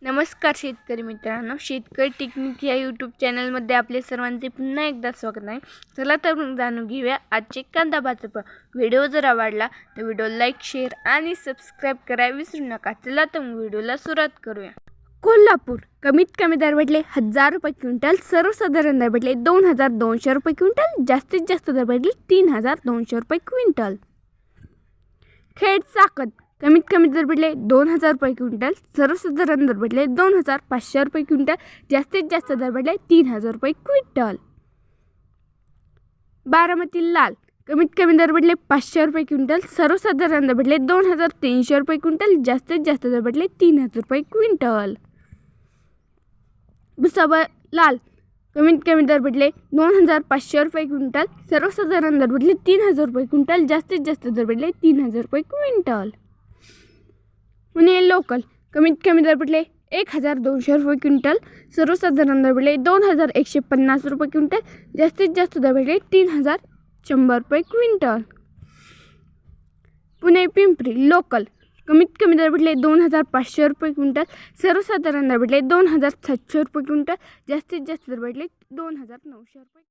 नमस्कार शेतकरी मित्रांनो, शेतकरी टेक्निक या यूट्यूब चॅनलमध्ये आपले सर्वांचे पुन्हा एकदा स्वागत आहे. चला तर मग जाणून घेऊया आजचे कांदा बाजार भाव. व्हिडिओ जर आवडला तर व्हिडिओ लाईक, शेअर आणि सबस्क्राईब करायला विसरू नका. चला तर मग व्हिडिओला सुरुवात करूया. कोल्हापूर कमीत कमी दर भेटले 1000 रुपये क्विंटल, सर्वसाधारण दर भेटले 2200 रुपये क्विंटल, जास्तीत जास्त दर भेटले 3200 रुपये क्विंटल. खेड चाकण कमीत कमी दर भेटले 2000 रुपये क्विंटल, सर्वसाधारण दर भेटले 2500 रुपये क्विंटल, जास्तीत जास्त दर भेटले 3000 रुपये क्विंटल. बारामती लाल कमीत कमी दर भेटले 500 रुपये क्विंटल, सर्वसाधारण दर भेटले 2300 रुपये क्विंटल, जास्तीत जास्त दर भेटले 3000 रुपये क्विंटल. भुसावळ लाल कमीत कमी दर भेटले 2500 रुपये क्विंटल, सर्वसाधारण दर भेटले 3000 रुपये क्विंटल, जास्तीत जास्त दर भेटले 3000 रुपये क्विंटल. पुणे लोकल कमीत कमी दर भेटले 1200 रुपये क्विंटल, सर्वसाधारण दर भेटले 2150 रुपये क्विंटल, जास्तीत जास्त दर भेटले 3100 रुपये क्विंटल. पुणे पिंपरी लोकल कमीत कमी दर भेटले 2500 रुपये क्विंटल, सर्वसाधारण दर भेटले 2700 रुपये क्विंटल, जास्तीत जास्त दर भेटले 2900 रुपये.